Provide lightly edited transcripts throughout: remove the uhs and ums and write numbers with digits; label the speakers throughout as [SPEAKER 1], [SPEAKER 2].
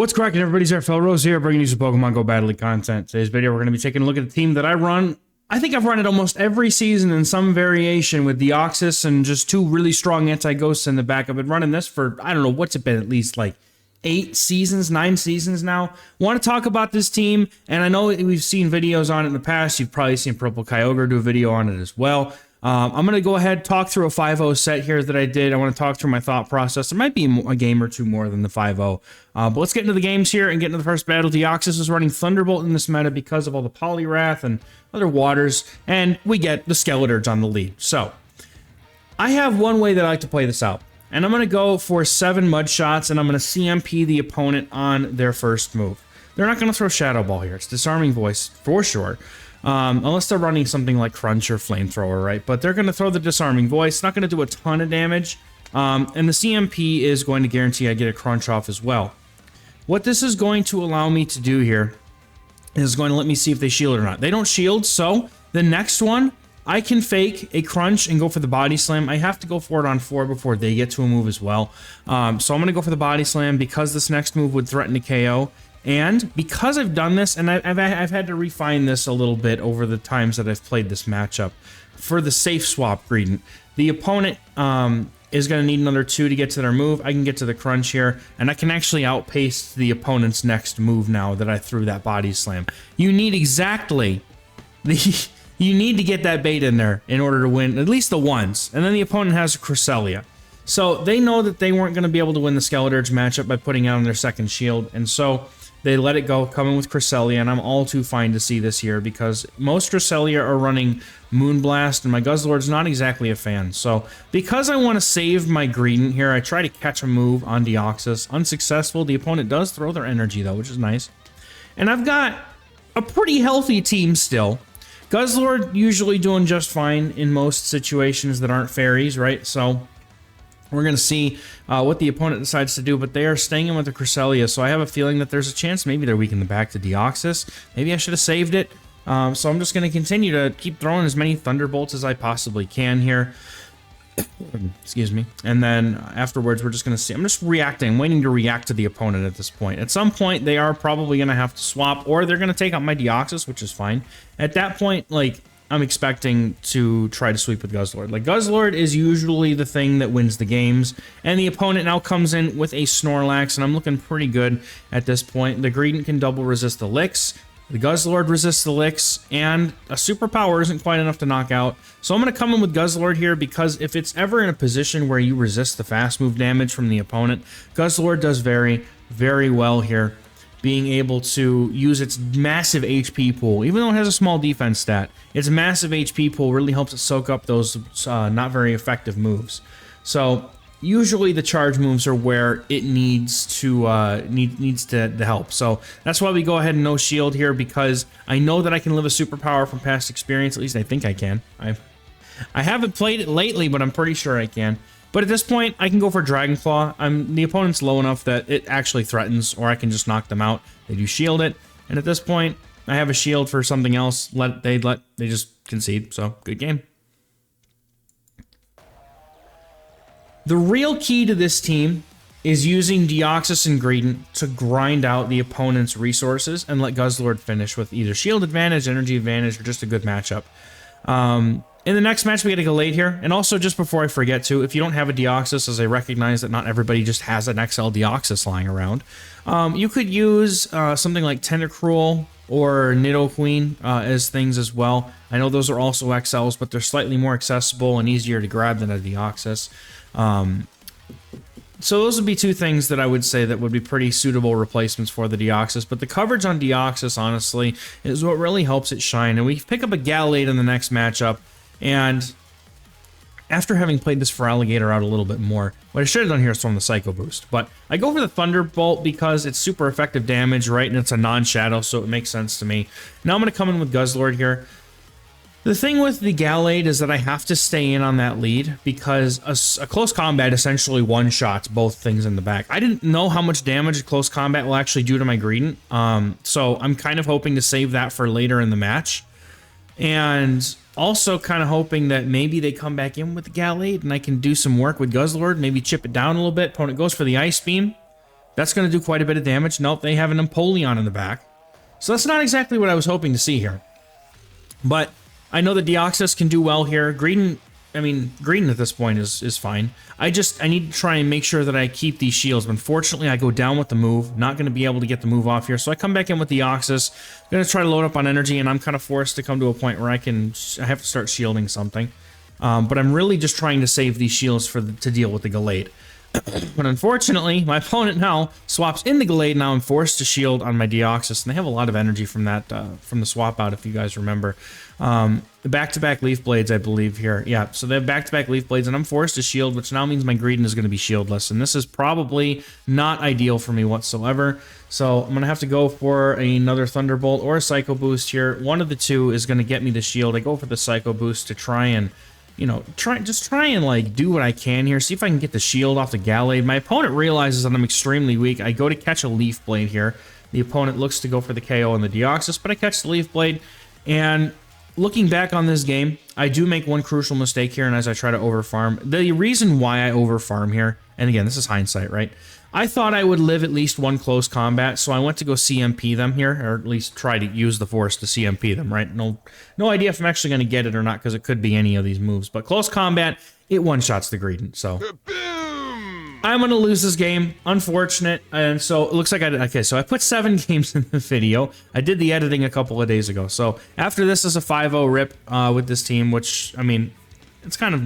[SPEAKER 1] What's cracking, everybody? XehrFelrose here, bringing you some Pokemon Go Battle League content. Today's video, we're going to be taking a look at the team that I run. I think I've run it almost every season in some variation with Deoxys and just two really strong anti-ghosts in the back. I've been running this for, I don't know, what's it been, at least like 9 seasons now. Want to talk about this team, and I know we've seen videos on it in the past. You've probably seen Purple Kyogre do a video on it as well. I'm going to go ahead talk through a 5-0 set here that I did. I want to talk through my thought process. There might be a game or two more than the 5-0. But let's get into the games here and get into the first battle. Deoxys is running Thunderbolt in this meta because of all the Poliwrath and other waters, and we get the Skeletor's on the lead. So, I have one way that I like to play this out, and I'm going to go for 7 Mud Shots, and I'm going to CMP the opponent on their first move. They're not going to throw Shadow Ball here. It's Disarming Voice for sure. Unless they're running something like Crunch or Flamethrower, right? But they're going to throw the Disarming Voice. It's not going to do a ton of damage. And the CMP is going to guarantee I get a Crunch off as well. What this is going to allow me to do here is going to let me see if they shield or not. They don't shield, so the next one, I can fake a Crunch and go for the Body Slam. I have to go for it on 4 before they get to a move as well. So I'm going to go for the Body Slam because this next move would threaten to KO. And because I've done this, and I've had to refine this a little bit over the times that I've played this matchup, for the safe swap Greedent, the opponent is going to need another 2 to get to their move. I can get to the Crunch here, and I can actually outpace the opponent's next move now that I threw that Body Slam. You need exactly the... You need to get that bait in there in order to win at least the once, and then the opponent has a Cresselia. So they know that they weren't going to be able to win the Skeletor's matchup by putting out on their second shield, and so they let it go, coming with Cresselia, and I'm all too fine to see this here because most Cresselia are running Moonblast, and my Guzzlord's not exactly a fan. So because I want to save my Greedent here, I try to catch a move on Deoxys. Unsuccessful. The opponent does throw their energy, though, which is nice. And I've got a pretty healthy team still. Guzzlord usually doing just fine in most situations that aren't fairies, right? So we're going to see what the opponent decides to do, but they are staying in with the Cresselia, so I have a feeling that there's a chance maybe they're weak in the back to Deoxys. Maybe I should have saved it. So I'm just going to continue to keep throwing as many Thunderbolts as I possibly can here. Excuse me. And then afterwards, we're just going to see. I'm just reacting, waiting to react to the opponent at this point. At some point, they are probably going to have to swap, or they're going to take out my Deoxys, which is fine. At that point, like, I'm expecting to try to sweep with Guzzlord. Like, Guzzlord is usually the thing that wins the games, and the opponent now comes in with a Snorlax, and I'm looking pretty good at this point. The Greedent can double resist the Licks, the Guzzlord resists the Licks, and a superpower isn't quite enough to knock out. So I'm going to come in with Guzzlord here because if it's ever in a position where you resist the fast move damage from the opponent, Guzzlord does very, very well here, being able to use its massive HP pool. Even though it has a small defense stat, its massive HP pool really helps it soak up those not very effective moves. So usually the charge moves are where it needs to help. So that's why we go ahead and no shield here, because I know that I can live a superpower from past experience. At least I think I can. I haven't played it lately, but I'm pretty sure I can. But at this point, I can go for Dragon Claw. The opponent's low enough that it actually threatens, or I can just knock them out. They do shield it, and at this point, I have a shield for something else. They just concede. So good game. The real key to this team is using Deoxys and Greedent to grind out the opponent's resources and let Guzzlord finish with either shield advantage, energy advantage, or just a good matchup. In the next match, we get a Gallade here. And also, just before I forget to, if you don't have a Deoxys, as I recognize that not everybody just has an XL Deoxys lying around, you could use something like Tentacruel or Nidoqueen as things as well. I know those are also XLs, but they're slightly more accessible and easier to grab than a Deoxys. So those would be 2 things that I would say that would be pretty suitable replacements for the Deoxys, but the coverage on Deoxys, honestly, is what really helps it shine. And we pick up a Gallade in the next matchup, and after having played this for Alligator out a little bit more, what I should have done here is thrown the Psycho Boost, but I go for the Thunderbolt because it's super effective damage, right, and it's a non-shadow, so it makes sense to me. Now I'm going to come in with Guzzlord here. The thing with the Gallade is that I have to stay in on that lead because a close combat essentially one-shots both things in the back. I didn't know how much damage a close combat will actually do to my Greedent, so I'm kind of hoping to save that for later in the match. And also kind of hoping that maybe they come back in with the Gallade and I can do some work with Guzzlord, maybe chip it down a little bit. Opponent goes for the Ice Beam. That's going to do quite a bit of damage. Nope, they have an Empoleon in the back. So that's not exactly what I was hoping to see here. But I know that Deoxys can do well here. Greedent at this point is fine. I need to try and make sure that I keep these shields. But unfortunately, I go down with the move. Not going to be able to get the move off here. So I come back in with Deoxys. Going to try to load up on energy, and I'm kind of forced to come to a point where I have to start shielding something. But I'm really just trying to save these shields to deal with the Gallade. But unfortunately, my opponent now swaps in the Gallade. Now I'm forced to shield on my Deoxys, and they have a lot of energy from that from the swap out, if you guys remember. The back-to-back Leaf Blades, I believe, here. Yeah, so they have back-to-back Leaf Blades, and I'm forced to shield, which now means my Greedent is going to be shieldless, and this is probably not ideal for me whatsoever. So I'm going to have to go for another Thunderbolt or a Psycho Boost here. One of the two is going to get me the shield. I go for the Psycho Boost to try and, you know, try and like do what I can here. See if I can get the shield off the Gallade. My opponent realizes that I'm extremely weak. I go to catch a Leaf Blade here. The opponent looks to go for the KO on the Deoxys, but I catch the Leaf Blade. And looking back on this game, I do make one crucial mistake here, and as I try to overfarm, the reason why I overfarm here, and again, this is hindsight, right? I thought I would live at least one close combat, so I went to go CMP them here, or at least try to use the Force to CMP them, right? No idea if I'm actually going to get it or not, because it could be any of these moves. But close combat, it one-shots the Greedent, so I'm going to lose this game. Unfortunate. And so it looks like so I put 7 games in the video. I did the editing a couple of days ago. So after this is a 5-0 rip with this team, which, I mean, it's kind of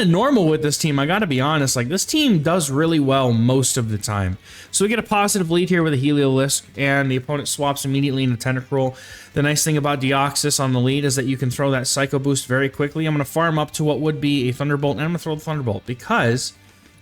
[SPEAKER 1] normal with this team, I gotta be honest. Like, this team does really well most of the time. So we get a positive lead here with a Heliolisk, and the opponent swaps immediately into Tentacruel. The nice thing about Deoxys on the lead is that you can throw that Psycho Boost very quickly. I'm gonna farm up to what would be a Thunderbolt, and I'm gonna throw the Thunderbolt, because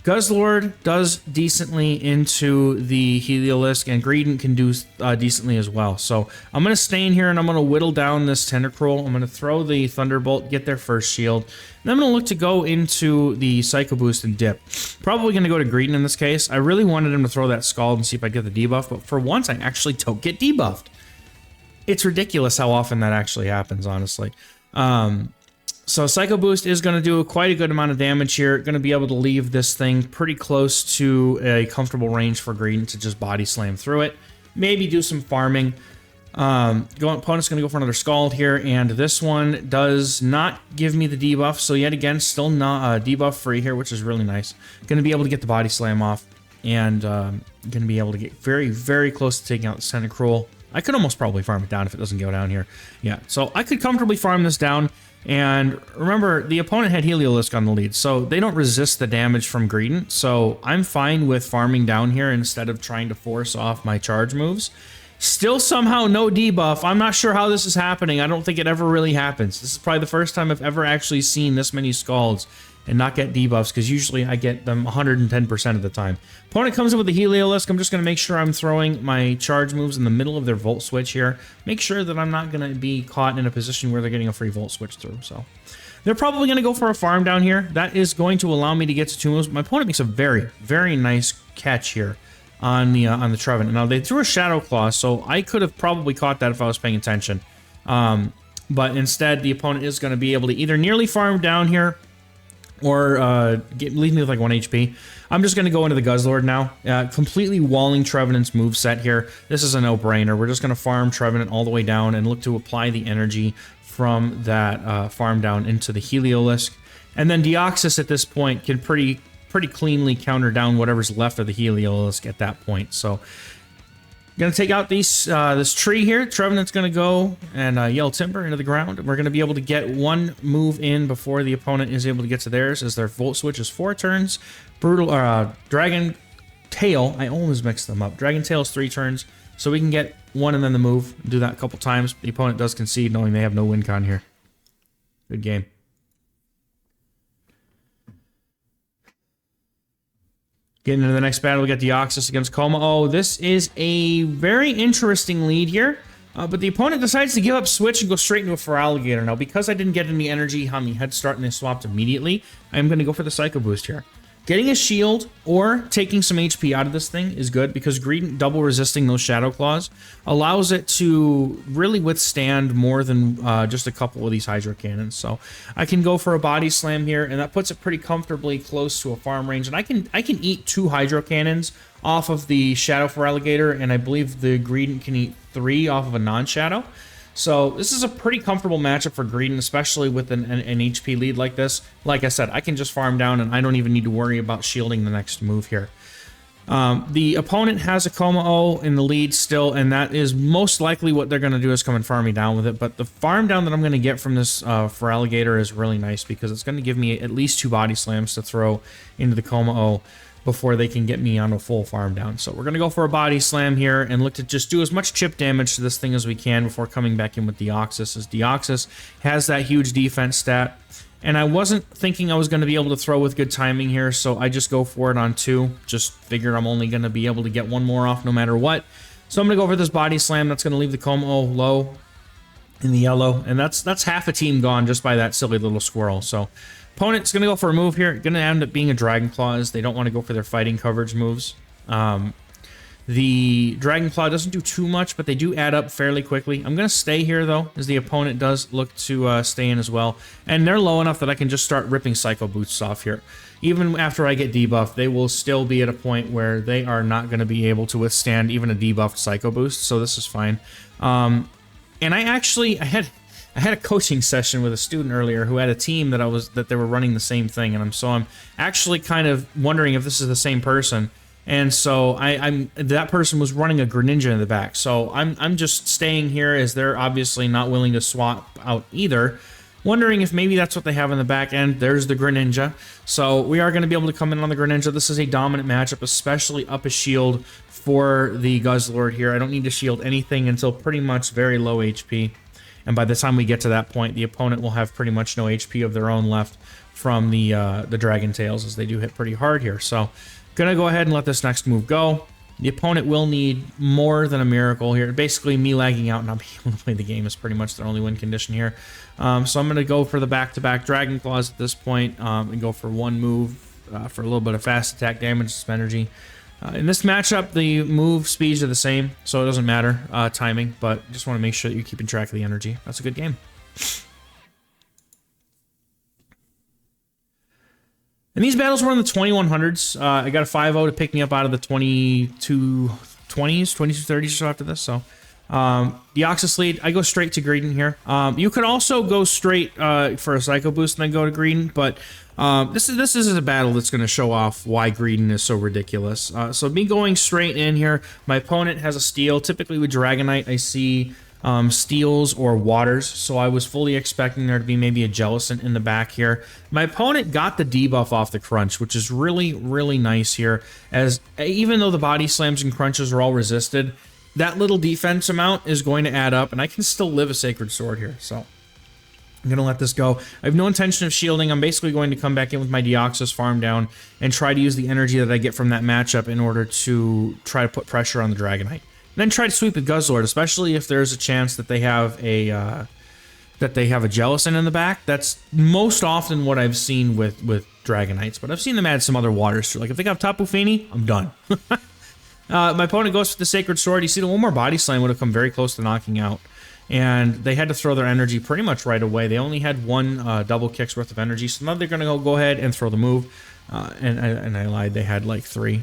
[SPEAKER 1] Guzzlord does decently into the Heliolisk, and Greedent can do decently as well. So I'm going to stay in here, and I'm going to whittle down this Tentacruel. I'm going to throw the Thunderbolt, get their first shield. And I'm going to look to go into the Psycho Boost and dip. Probably going to go to Greedent in this case. I really wanted him to throw that Scald and see if I get the debuff, but for once I actually don't get debuffed. It's ridiculous how often that actually happens, honestly. So Psycho Boost is going to do quite a good amount of damage here. Going to be able to leave this thing pretty close to a comfortable range for Greedent to just body slam through it. Maybe do some farming. Opponent's going to go for another Scald here, and this one does not give me the debuff. So yet again, still not debuff free here, which is really nice. Going to be able to get the body slam off, and going to be able to get very, very close to taking out the Tentacruel. I could almost probably farm it down if it doesn't go down here. Yeah, so I could comfortably farm this down. And remember, the opponent had Heliolisk on the lead, so they don't resist the damage from Greedent, so I'm fine with farming down here instead of trying to force off my charge moves. Still somehow no debuff. I'm not sure how this is happening. I don't think it ever really happens. This is probably the first time I've ever actually seen this many Scalds and not get debuffs, because usually I get them 110% of the time. Opponent comes in with the Heliolisk. I'm just going to make sure I'm throwing my charge moves in the middle of their Volt Switch here. Make sure that I'm not going to be caught in a position where they're getting a free Volt Switch through. So they're probably going to go for a farm down here. That is going to allow me to get to 2 moves. My opponent makes a very, very nice catch here on the Trevenant. Now, they threw a Shadow Claw, so I could have probably caught that if I was paying attention. But instead, the opponent is going to be able to either nearly farm down here or leave me with like 1 HP. I'm just going to go into the Guzzlord now. Completely walling Trevenant's moveset here. This is a no-brainer. We're just going to farm Trevenant all the way down and look to apply the energy from that farm down into the Heliolisk. And then Deoxys at this point can pretty cleanly counter down whatever's left of the Heliolisk at that point. So going to take out this tree here. Trevenant's going to go and yell Timber into the ground. We're going to be able to get 1 move in before the opponent is able to get to theirs, as their Volt Switch is 4 turns. Dragon Tail, I always mix them up. Dragon Tail is 3 turns, so we can get 1 and then the move. Do that a couple times. The opponent does concede, knowing they have no win con here. Good game. Getting into the next battle, we got Deoxys against Coma. Oh, this is a very interesting lead here. But the opponent decides to give up Switch and go straight into a Feraligatr. Now, because I didn't get any energy on the head start and they swapped immediately, I'm going to go for the Psycho Boost here. Getting a shield or taking some HP out of this thing is good because Greedent double resisting those Shadow Claws allows it to really withstand more than just a couple of these Hydro Cannons. So I can go for a Body Slam here, and that puts it pretty comfortably close to a farm range. And I can eat 2 Hydro Cannons off of the Shadow Feraligatr, and I believe the Greedent can eat 3 off of a non-Shadow. So this is a pretty comfortable matchup for Greedent, especially with an HP lead like this. Like I said, I can just farm down, and I don't even need to worry about shielding the next move here. The opponent has a Kommo-o in the lead still, and that is most likely what they're going to do is come and farm me down with it. But the farm down that I'm going to get from this Feraligatr is really nice because it's going to give me at least 2 Body Slams to throw into the Kommo-o before they can get me on a full farm down. So we're going to go for a Body Slam here and look to just do as much chip damage to this thing as we can before coming back in with Deoxys, as Deoxys has that huge defense stat. And I wasn't thinking I was going to be able to throw with good timing here, so I just go for it on 2. Just figured I'm only going to be able to get 1 more off no matter what. So I'm going to go for this Body Slam. That's going to leave the Kommo-o low in the yellow, and that's half a team gone just by that silly little squirrel. So opponent's going to go for a move here. Going to end up being a Dragon Claw, as they don't want to go for their fighting coverage moves. The Dragon Claw doesn't do too much, but they do add up fairly quickly. I'm going to stay here, though, as the opponent does look to stay in as well. And they're low enough that I can just start ripping Psycho Boosts off here. Even after I get debuffed, they will still be at a point where they are not going to be able to withstand even a debuffed Psycho Boost, so this is fine. And I had a coaching session with a student earlier who had a team that they were running the same thing, and I'm actually kind of wondering if this is the same person. And so that person was running a Greninja in the back. So I'm just staying here as they're obviously not willing to swap out either. Wondering if maybe that's what they have in the back end. There's the Greninja. So we are going to be able to come in on the Greninja. This is a dominant matchup, especially up a shield for the Guzzlord here. I don't need to shield anything until pretty much very low HP. And by the time we get to that point, the opponent will have pretty much no HP of their own left from the Dragon Tails, as they do hit pretty hard here. So gonna go ahead and let this next move go. The opponent will need more than a miracle here. Basically, me lagging out and not being able to play the game is pretty much their only win condition here. So I'm going to go for the back-to-back Dragon Claws at this point and go for 1 move for a little bit of fast attack damage, some energy. In this matchup, the move speeds are the same, so it doesn't matter timing, but just want to make sure that you're keeping track of the energy. That's a good game. And these battles were in the 2100s. I got a 5-0 to pick me up out of the 2220s, 2230s or so after this. So Deoxys lead, I go straight to Greedent here. You could also go straight for a Psycho Boost and then go to Greedent, but this is a battle that's going to show off why Greedent is so ridiculous. So me going straight in here, my opponent has a Steel. Typically with Dragonite, I see Steels or Waters, so I was fully expecting there to be maybe a Jellicent in the back here. My opponent got the debuff off the Crunch, which is really, really nice here, as even though the Body Slams and Crunches are all resisted, that little defense amount is going to add up, and I can still live a Sacred Sword here, so I'm going to let this go. I have no intention of shielding. I'm basically going to come back in with my Deoxys farm down and try to use the energy that I get from that matchup in order to try to put pressure on the Dragonite. Then try to sweep with Guzzlord, especially if there's a chance that they have a Jellicent in the back. That's most often what I've seen with Dragonites, but I've seen them add some other waters too. Like if they got Tapu Fini, I'm done. My opponent goes for the Sacred Sword. You see, the 1 more Body Slam would have come very close to knocking out, and they had to throw their energy pretty much right away. They only had 1 double kick's worth of energy, so now they're going to go ahead and throw the move. And I lied, they had like 3.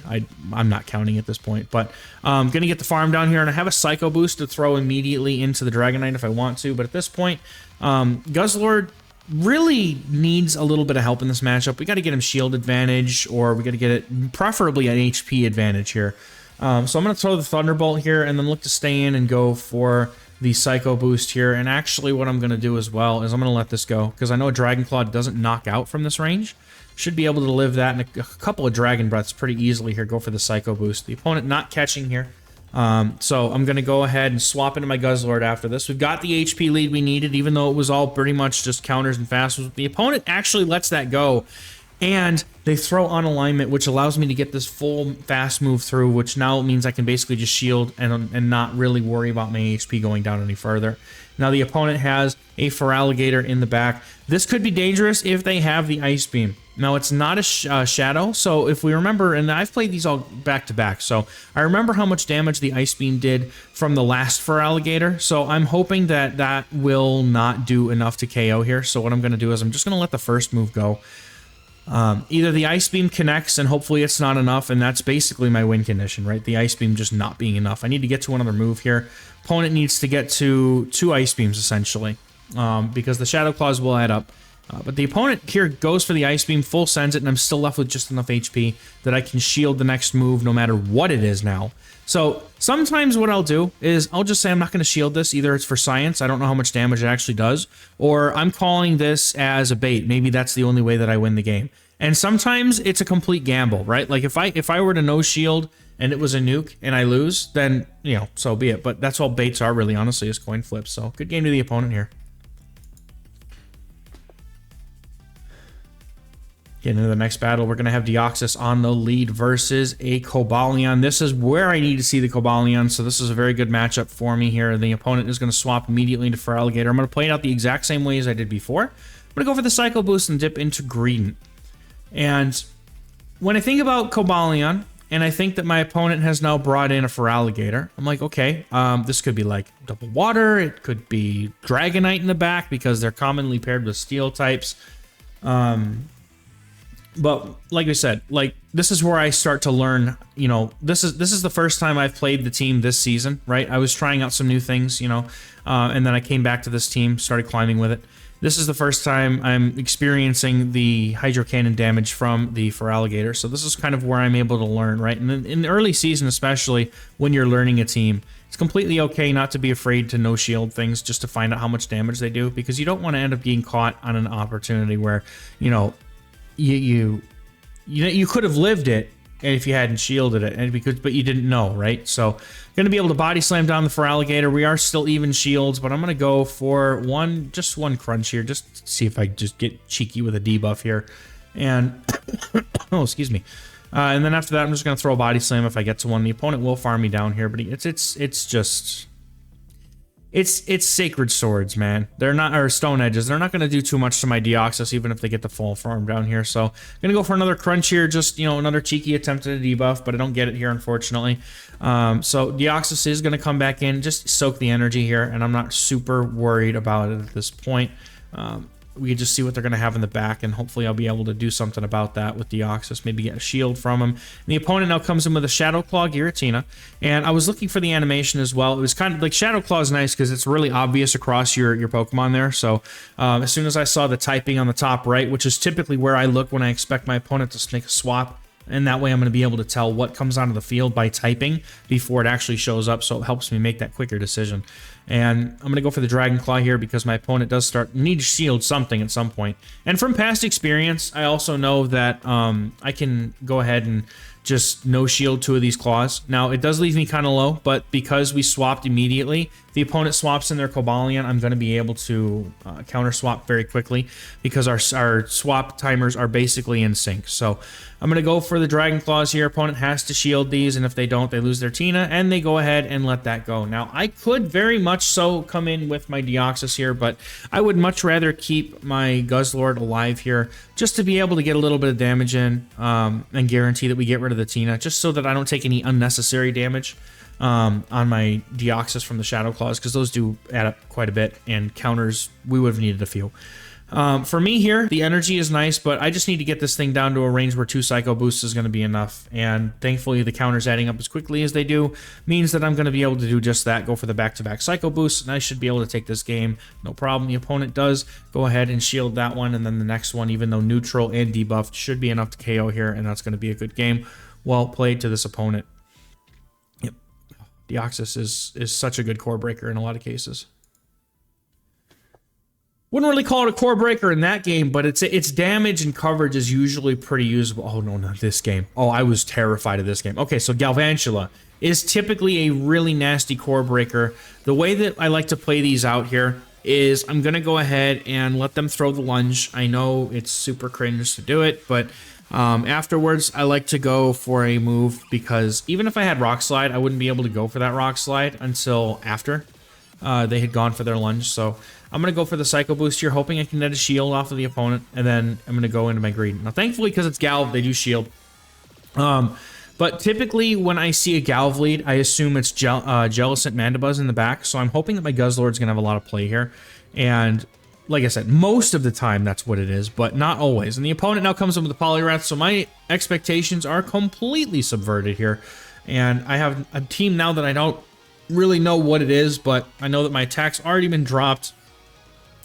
[SPEAKER 1] I'm not counting at this point, but I'm going to get the farm down here, and I have a Psycho Boost to throw immediately into the Dragonite if I want to, but at this point, Guzzlord really needs a little bit of help in this matchup. We got to get him shield advantage, or we got to get it preferably an HP advantage here. So I'm going to throw the Thunderbolt here, and then look to stay in and go for the Psycho Boost here, and actually what I'm going to do as well is I'm going to let this go, because I know a Dragon Claw doesn't knock out from this range. Should be able to live that and a couple of Dragon Breaths pretty easily here. Go for the Psycho Boost. The opponent not catching here. So I'm going to go ahead and swap into my Guzzlord after this. We've got the HP lead we needed, even though it was all pretty much just counters and fast. The opponent actually lets that go, and they throw on alignment, which allows me to get this full fast move through, which now means I can basically just shield and not really worry about my HP going down any further. Now the opponent has a Feraligatr in the back. This could be dangerous if they have the Ice Beam. Now, it's not a shadow, so if we remember, and I've played these all back to back, so I remember how much damage the Ice Beam did from the last Feraligatr, so I'm hoping that that will not do enough to KO here. So what I'm going to do is I'm just going to let the first move go. Either the Ice Beam connects, and hopefully it's not enough, and that's basically my win condition, right? The Ice Beam just not being enough. I need to get to another move here. Opponent needs to get to 2 Ice Beams, essentially, because the Shadow Claws will add up. But the opponent here goes for the Ice Beam, full sends it, and I'm still left with just enough HP that I can shield the next move no matter what it is now. So sometimes what I'll do is I'll just say I'm not going to shield this. Either it's for science, I don't know how much damage it actually does, or I'm calling this as a bait. Maybe that's the only way that I win the game. And sometimes it's a complete gamble, right? Like if I were to no shield and it was a nuke and I lose, then, you know, so be it. But that's all baits are really, honestly, is coin flips. So good game to the opponent here. Getting into the next battle, we're going to have Deoxys on the lead versus a Cobalion. This is where I need to see the Cobalion, so this is a very good matchup for me here. The opponent is going to swap immediately into Feraligatr. I'm going to play it out the exact same way as I did before. I'm going to go for the Psycho Boost and dip into Greedent. And when I think about Cobalion, and I think that my opponent has now brought in a Feraligatr, I'm like, okay, this could be like Double Water, it could be Dragonite in the back, because they're commonly paired with Steel types. But like I said, like this is where I start to learn, you know, this is the first time I've played the team this season, right? I was trying out some new things, you know, and then I came back to this team, started climbing with it. This is the first time I'm experiencing the Hydro Cannon damage from the Feraligatr, so this is kind of where I'm able to learn, right? And in the early season, especially when you're learning a team, it's completely okay not to be afraid to no shield things just to find out how much damage they do, because you don't want to end up getting caught on an opportunity where, you know, you could have lived it if you hadn't shielded it, and but you didn't know, right? So gonna be able to body slam down the Feraligatr. We are still even shields, but I'm gonna go for just one crunch here, just to see if I just get cheeky with a debuff here. And oh, excuse me. And then after that, I'm just gonna throw a body slam if I get to one. The opponent will farm me down here, but it's Sacred Swords, man. They're not, or Stone Edges. They're not going to do too much to my Deoxys, even if they get the full farm down here. So I'm going to go for another crunch here. Just, you know, another cheeky attempt at a debuff, but I don't get it here, unfortunately. So Deoxys is going to come back in, just soak the energy here, and I'm not super worried about it at this point. We can just see what they're going to have in the back, and hopefully I'll be able to do something about that with Deoxys, maybe get a shield from him. And the opponent now comes in with a Shadow Claw Giratina, and I was looking for the animation as well. It was kind of like Shadow Claw is nice because it's really obvious across your Pokemon there. So as soon as I saw the typing on the top right, which is typically where I look when I expect my opponent to make a swap, and that way I'm going to be able to tell what comes onto the field by typing before it actually shows up, so it helps me make that quicker decision. And I'm going to go for the Dragon Claw here because my opponent does need to shield something at some point. And from past experience, I also know that I can go ahead and just no shield 2 of these claws. Now, it does leave me kind of low, but because we swapped immediately, if the opponent swaps in their Cobalion, I'm going to be able to counter swap very quickly because our swap timers are basically in sync. So I'm going to go for the Dragon Claws here. Opponent has to shield these, and if they don't, they lose their Tina, and they go ahead and let that go. Now, I could very much so come in with my Deoxys here, but I would much rather keep my Guzzlord alive here just to be able to get a little bit of damage in and guarantee that we get rid of the Tina, just so that I don't take any unnecessary damage on my Deoxys from the Shadow Claws, because those do add up quite a bit, and counters, we would have needed a few. For me here, the energy is nice, but I just need to get this thing down to a range where 2 Psycho Boosts is going to be enough, and thankfully the counters adding up as quickly as they do means that I'm going to be able to do just that, go for the back-to-back Psycho Boosts, and I should be able to take this game, no problem. The opponent does go ahead and shield that one, and then the next one, even though neutral and debuffed, should be enough to KO here, and that's going to be a good game. Well played to this opponent. Yep, Deoxys is such a good core breaker in a lot of cases. Wouldn't really call it a core breaker in that game, but its damage and coverage is usually pretty usable. Oh, no, not this game. Oh, I was terrified of this game. Okay, so Galvantula is typically a really nasty core breaker. The way that I like to play these out here is I'm going to go ahead and let them throw the lunge. I know it's super cringe to do it, but afterwards, I like to go for a move because even if I had Rock Slide, I wouldn't be able to go for that Rock Slide until after. they had gone for their lunge. So I'm going to go for the Psycho Boost here, hoping I can net a shield off of the opponent, and then I'm going to go into my greed. Now, thankfully, because it's Galv, they do shield. But typically, when I see a Galv lead, I assume it's Jellicent Mandibuzz in the back, so I'm hoping that my Guzzlord's going to have a lot of play here. And like I said, most of the time that's what it is, but not always. And the opponent now comes in with the Poliwrath, so my expectations are completely subverted here. And I have a team now that I don't really know what it is, but I know that my attack's already been dropped,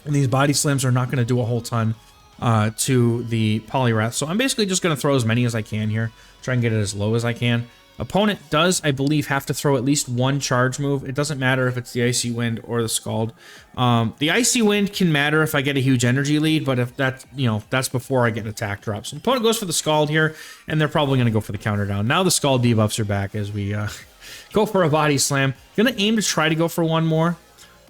[SPEAKER 1] and these Body Slams are not going to do a whole ton to the Poliwrath. So I'm basically just going to throw as many as I can here, try and get it as low as I can. Opponent does, I believe, have to throw at least one charge move. It doesn't matter if it's the Icy Wind or the Scald. The Icy Wind can matter if I get a huge energy lead, but if that's, you know, that's before I get attack drops. So opponent goes for the Scald here, and they're probably going to go for the counter down. Now the Scald debuffs are back as we go for a Body Slam. Gonna aim to try to go for one more.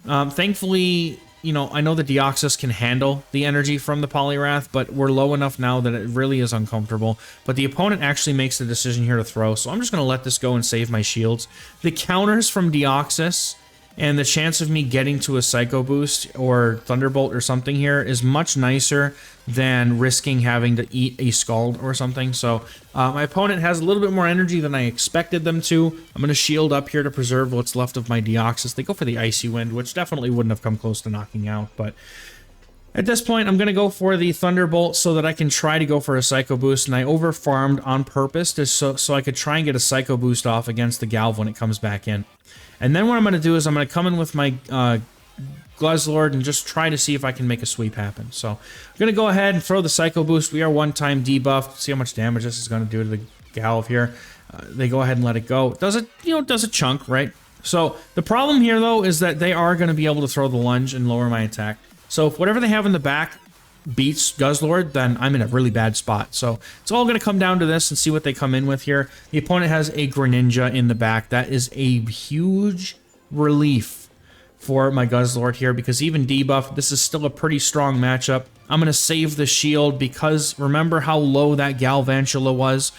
[SPEAKER 1] Thankfully, you know, I know the Deoxys can handle the energy from the Poliwrath, but we're low enough now that it really is uncomfortable. But the opponent actually makes the decision here to throw, so I'm just going to let this go and save my shields. The counters from Deoxys and the chance of me getting to a Psycho Boost or Thunderbolt or something here is much nicer than risking having to eat a Scald or something. So my opponent has a little bit more energy than I expected them to. I'm going to shield up here to preserve what's left of my Deoxys. They go for the Icy Wind, which definitely wouldn't have come close to knocking out, but at this point, I'm going to go for the Thunderbolt so that I can try to go for a Psycho Boost, and I over-farmed on purpose so I could try and get a Psycho Boost off against the Galv when it comes back in. And then what I'm going to do is I'm going to come in with my Guzzlord and just try to see if I can make a sweep happen. So I'm going to go ahead and throw the Psycho Boost. We are one-time debuffed. See how much damage this is going to do to the Galv here. They go ahead and let it go. Does it, you know, does a chunk, right? So the problem here, though, is that they are going to be able to throw the lunge and lower my attack. So if whatever they have in the back beats Guzzlord, then I'm in a really bad spot. So it's all going to come down to this and see what they come in with here. The opponent has a Greninja in the back. That is a huge relief for my Guzzlord here, because even debuff, this is still a pretty strong matchup. I'm going to save the shield because remember how low that Galvantula was?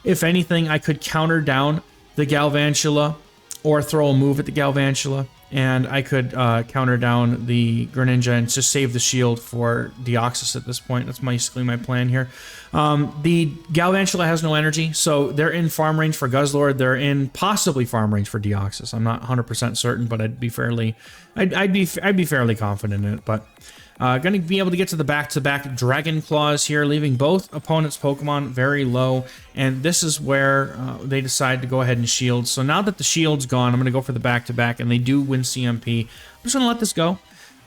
[SPEAKER 1] If anything, I could counter down the Galvantula or throw a move at the Galvantula, and I could counter down the Greninja and just save the shield for Deoxys at this point. That's basically my plan here. The Galvantula has no energy, so they're in farm range for Guzzlord. They're in possibly farm range for Deoxys. I'm not 100% certain, but I'd be fairly confident in it. But going to be able to get to the back-to-back Dragon Claws here, leaving both opponents' Pokemon very low. And this is where they decide to go ahead and shield. So now that the shield's gone, I'm going to go for the back-to-back, and they do win CMP. I'm just going to let this go.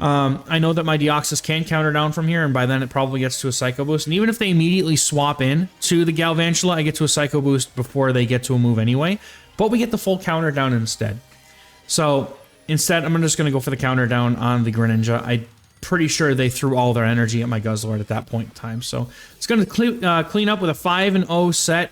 [SPEAKER 1] I know that my Deoxys can counter down from here, and by then it probably gets to a Psycho Boost. And even if they immediately swap in to the Galvantula, I get to a Psycho Boost before they get to a move anyway. But we get the full counter down instead. So instead, I'm just going to go for the counter down on the Greninja. I'm pretty sure they threw all their energy at my Guzzlord at that point in time. So it's going to clean up with a 5-0 set.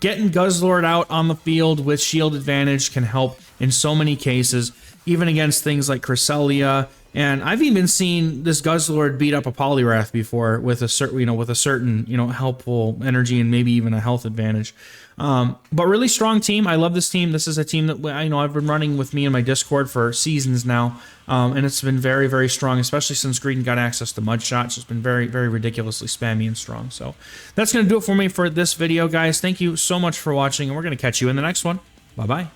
[SPEAKER 1] Getting Guzzlord out on the field with shield advantage can help in so many cases, even against things like Cresselia. And I've even seen this Guzzlord beat up a Poliwrath before with a certain, helpful energy and maybe even a health advantage. But really strong team. I love this team. This is a team that I've been running with me in my Discord for seasons now. And it's been very, very strong, especially since Green got access to Mud Shots. It's been very, very ridiculously spammy and strong. So that's going to do it for me for this video, guys. Thank you so much for watching, and we're going to catch you in the next one. Bye-bye.